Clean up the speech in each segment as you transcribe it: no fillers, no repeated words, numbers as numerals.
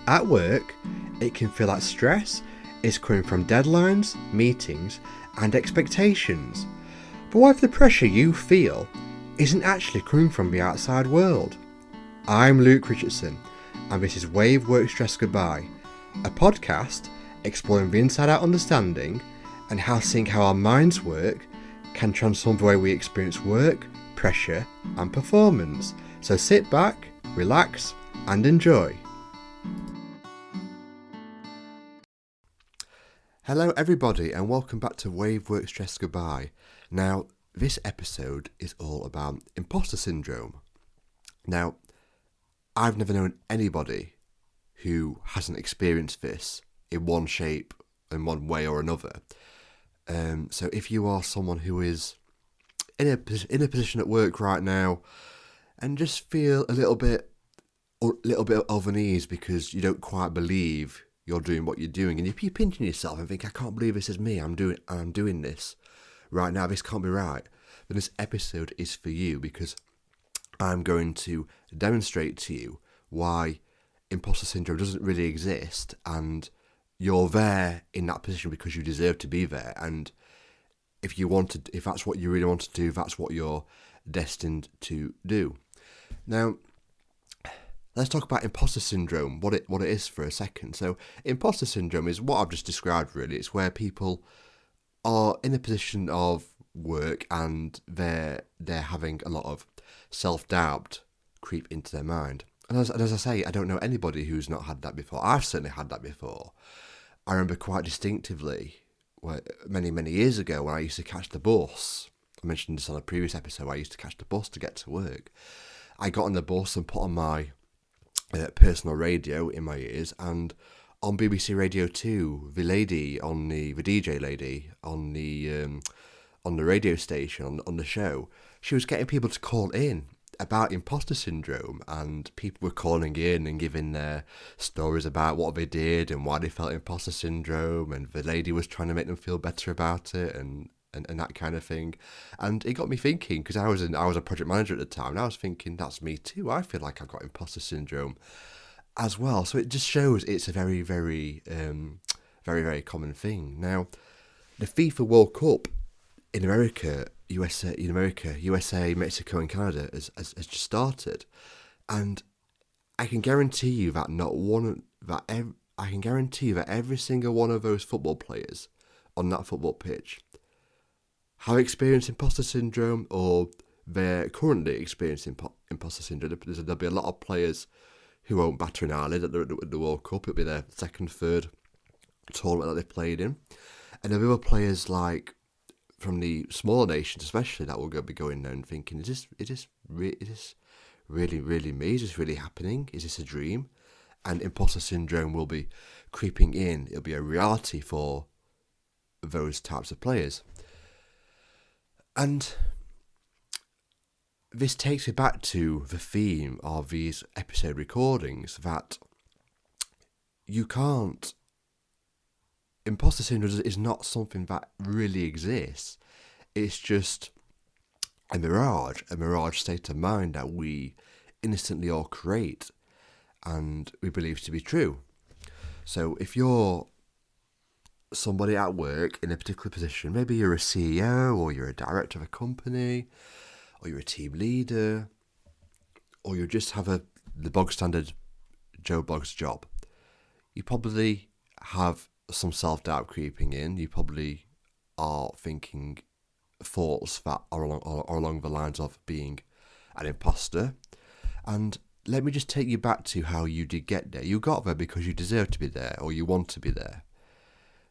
At work, it can feel like stress is coming from deadlines, meetings, and expectations. But what if the pressure you feel isn't actually coming from the outside world? I'm Luke Richardson, and this is Wave Work Stress Goodbye, a podcast exploring the inside-out understanding and seeing how our minds work can transform the way we experience work, pressure, and performance. So sit back, relax, and enjoy. Hello everybody and welcome back to Wave Work Stress Goodbye. Now, this episode is all about imposter syndrome. Now, I've never known anybody who hasn't experienced this in one shape, in one way or another. So if you are someone who is in a position at work right now and just feel a little bit of unease because you don't quite believe you're doing what you're doing, and if you're pinching yourself and think, I can't believe this is me, I'm doing this right now, this can't be right, then this episode is for you, because I'm going to demonstrate to you why imposter syndrome doesn't really exist, and you're there in that position because you deserve to be there, and if that's what you really want to do, that's what you're destined to do. Now, let's talk about imposter syndrome, what it is for a second. So, imposter syndrome is what I've just described, really. It's where people are in a position of work and they're having a lot of self-doubt creep into their mind. And as I say, I don't know anybody who's not had that before. I've certainly had that before. I remember quite distinctively, many years ago, when I used to catch the bus. I mentioned this on a previous episode. I used to catch the bus to get to work. I got on the bus and put on my personal radio in my ears, and on BBC Radio 2, the DJ lady on the radio station, on the show, she was getting people to call in about imposter syndrome, and people were calling in and giving their stories about what they did and why they felt imposter syndrome, and the lady was trying to make them feel better about it and that kind of thing. And it got me thinking, because I was a project manager at the time, and I was thinking, that's me too. I feel like I've got imposter syndrome as well. So it just shows it's a very, very, very common thing. Now, the FIFA World Cup in America, USA, Mexico, and Canada has just started, and I can guarantee you that every single one of those football players on that football pitch have experienced imposter syndrome, or they're currently experiencing imposter syndrome. There'll be a lot of players who won't batter an eyelid at the World Cup. It'll be their second, third tournament that they've played in. And there'll be other players, like from the smaller nations especially, that will be going there and thinking, is this really me? Is this really happening? Is this a dream? And imposter syndrome will be creeping in. It'll be a reality for those types of players. And this takes me back to the theme of these episode recordings, that imposter syndrome is not something that really exists. It's just a mirage state of mind that we innocently all create and we believe to be true. So if you're somebody at work in a particular position, maybe you're a CEO, or you're a director of a company, or you're a team leader, or you just have the bog standard Joe Bloggs job, you probably have some self-doubt creeping in. You probably are thinking thoughts that are along the lines of being an imposter. And let me just take you back to how you did get there. You got there because you deserve to be there, or you want to be there.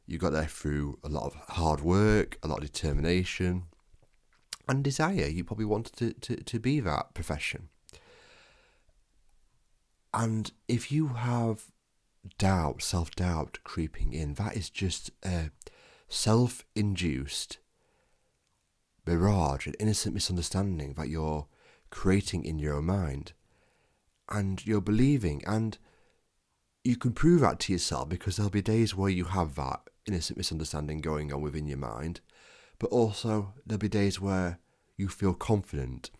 You got there through a lot of hard work, a lot of determination, and desire. You probably wanted to be that profession. And if you have self-doubt creeping in, that is just a self-induced mirage, an innocent misunderstanding that you're creating in your own mind. And you're believing, and you can prove that to yourself, because there'll be days where you have that innocent misunderstanding going on within your mind, but also there'll be days where you feel confident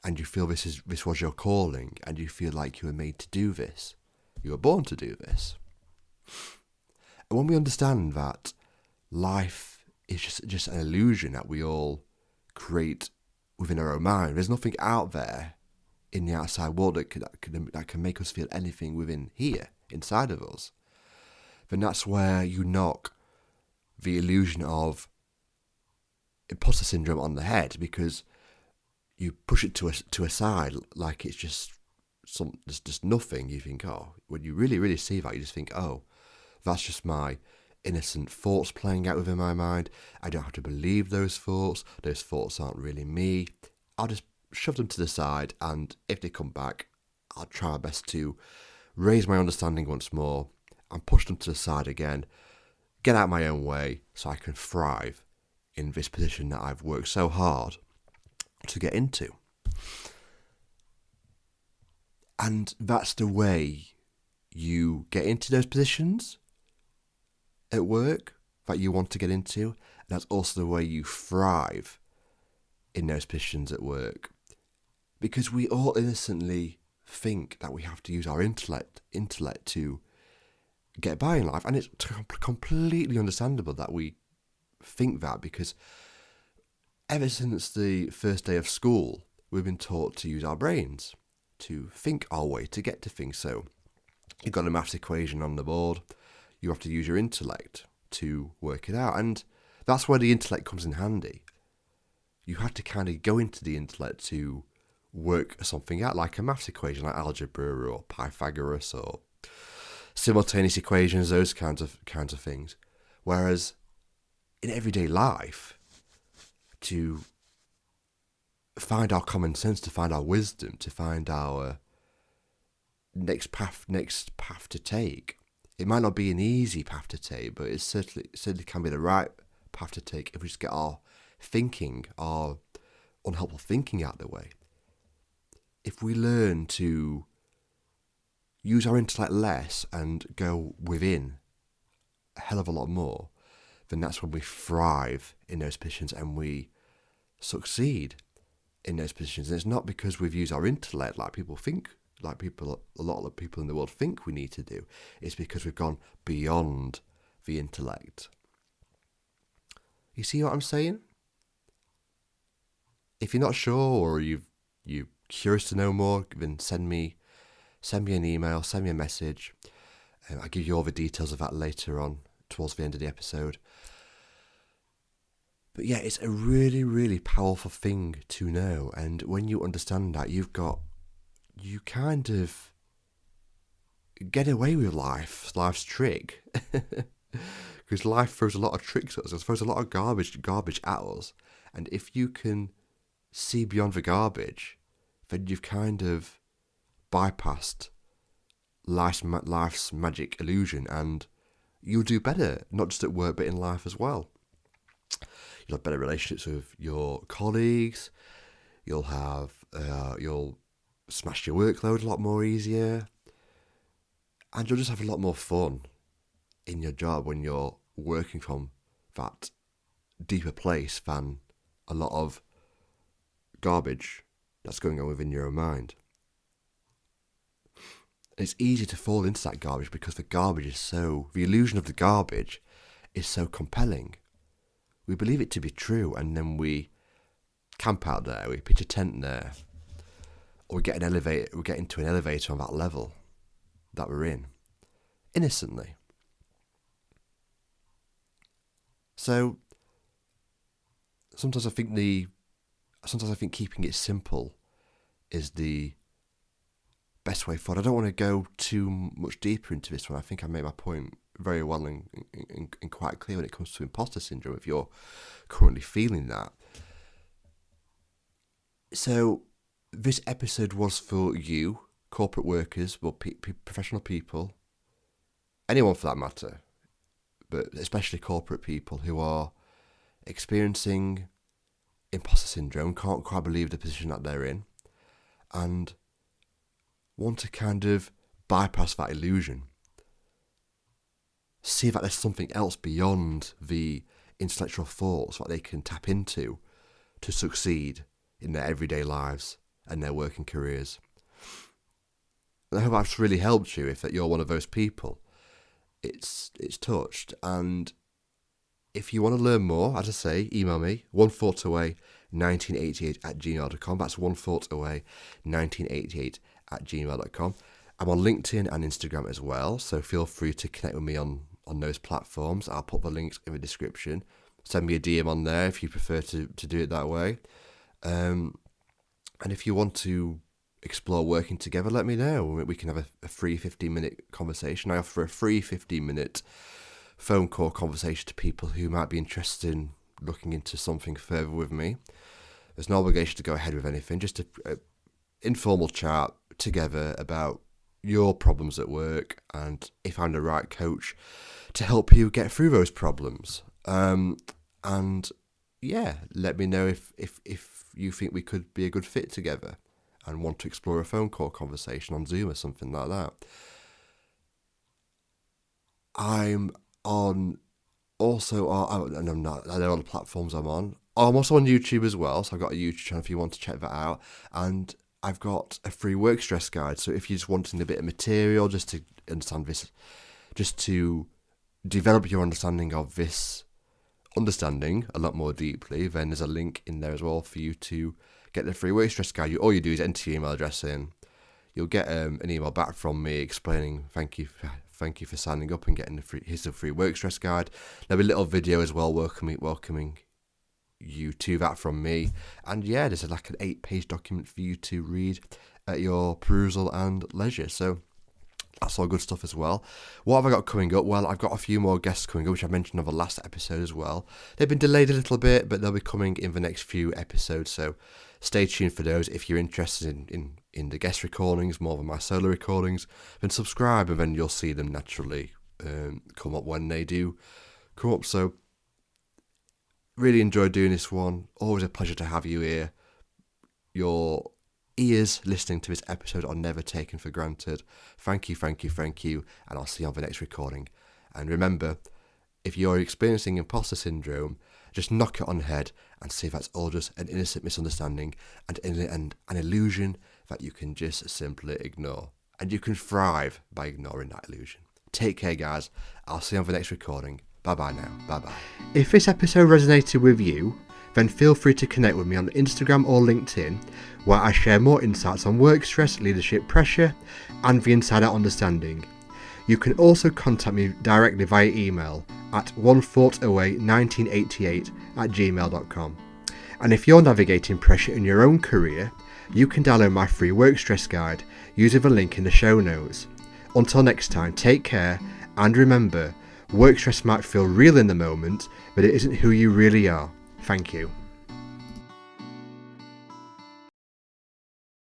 and you feel this was your calling, and you feel like you were made to do this. You were born to do this. And when we understand that life is just an illusion that we all create within our own mind, there's nothing out there in the outside world that can make us feel anything within here, inside of us, then that's where you knock the illusion of imposter syndrome on the head, because you push it to a side like it's just just nothing. You think, oh, when you really see that, you just think, oh, that's just my innocent thoughts playing out within my mind. I don't have to believe those thoughts. Those thoughts aren't really me. I'll just shove them to the side, and if they come back, I'll try my best to raise my understanding once more and push them to the side again, get out my own way so I can thrive in this position that I've worked so hard to get into. And that's the way you get into those positions at work that you want to get into. And that's also the way you thrive in those positions at work. Because we all innocently think that we have to use our intellect to get by in life. And it's completely understandable that we think that, because ever since the first day of school, we've been taught to use our brains, to think our way, to get to things. So you've got a maths equation on the board, you have to use your intellect to work it out. And that's where the intellect comes in handy. You have to kind of go into the intellect to work something out, like a maths equation, like algebra or Pythagoras or simultaneous equations, those kinds of things. Whereas in everyday life, to find our common sense, to find our wisdom, to find our next path to take, it might not be an easy path to take, but it certainly can be the right path to take if we just get our thinking, our unhelpful thinking out of the way. If we learn to use our intellect less and go within a hell of a lot more, then that's when we thrive in those positions and we succeed in those positions. And it's not because we've used our intellect like a lot of the people in the world think we need to do. It's because we've gone beyond the intellect. You see what I'm saying? If you're not sure, or you're curious to know more, then send me an email, send me a message. I'll give you all the details of that later on, towards the end of the episode. But yeah, it's a really, really powerful thing to know. And when you understand that, you kind of get away with life's trick. Because life throws a lot of tricks at us, it throws a lot of garbage at us. And if you can see beyond the garbage, then you've kind of bypassed life's magic illusion, and you'll do better, not just at work, but in life as well. You'll have better relationships with your colleagues. You'll smash your workload a lot more easier, and you'll just have a lot more fun in your job when you're working from that deeper place than a lot of garbage that's going on within your own mind. It's easy to fall into that garbage because the illusion of the garbage is so compelling. We believe it to be true, and then we camp out there, we pitch a tent there, or we get into an elevator on that level that we're in, innocently. So sometimes I think keeping it simple is the best way forward. I don't want to go too much deeper into this one. I think I made my point very well and quite clear when it comes to imposter syndrome, if you're currently feeling that. So this episode was for you, corporate workers, well, professional people, anyone for that matter, but especially corporate people who are experiencing imposter syndrome, can't quite believe the position that they're in, and want to kind of bypass that illusion. See that there's something else beyond the intellectual thoughts that they can tap into to succeed in their everyday lives and their working careers. And I hope that's really helped you. If that you're one of those people, it's touched. And if you want to learn more, as I say, email me, onethoughtaway1988@gmail.com. That's onethoughtaway1988@gmail.com. I'm on LinkedIn and Instagram as well, so feel free to connect with me on those platforms. I'll put the links in the description. Send me a DM on there if you prefer to do it that way. And if you want to explore working together, let me know. We can have a free 15-minute conversation. I offer a free 15-minute phone call conversation to people who might be interested in looking into something further with me. There's no obligation to go ahead with anything, just an informal chat together about your problems at work and if I'm the right coach to help you get through those problems. And yeah, let me know if you think we could be a good fit together and want to explore a phone call conversation on Zoom or something like that. I'm on also, and I'm not, I know all the platforms I'm on. I'm also on YouTube as well, so I've got a YouTube channel if you want to check that out. And I've got a free work stress guide, so if you're just wanting a bit of material just to understand this, just to develop your understanding of this understanding a lot more deeply, then there's a link in there as well for you to get the free work stress guide. All you do is enter your email address in. You'll get an email back from me explaining thank you for signing up and getting here's the free work stress guide. There'll be a little video as well welcoming you to that from me. And yeah, there's like an 8-page document for you to read at your perusal and leisure. So that's all good stuff as well. What have I got coming up? Well, I've got a few more guests coming up, which I mentioned on the last episode as well. They've been delayed a little bit, but they'll be coming in the next few episodes, so stay tuned for those. If you're interested in the guest recordings, more than my solo recordings, then subscribe and then you'll see them naturally come up when they do come up. So really enjoyed doing this one. Always a pleasure to have you here. Your ears listening to this episode are never taken for granted. Thank you, and I'll see you on the next recording. And remember, if you're experiencing imposter syndrome, just knock it on the head and see if that's all just an innocent misunderstanding and an illusion that you can just simply ignore. And you can thrive by ignoring that illusion. Take care, guys. I'll see you on the next recording. Bye-bye now. Bye-bye. If this episode resonated with you, then feel free to connect with me on Instagram or LinkedIn, where I share more insights on work stress, leadership pressure, and the inside out understanding. You can also contact me directly via email at onethoughtaway1988@gmail.com. And if you're navigating pressure in your own career, you can download my free work stress guide using the link in the show notes. Until next time, take care, and remember, work stress might feel real in the moment, but it isn't who you really are. Thank you.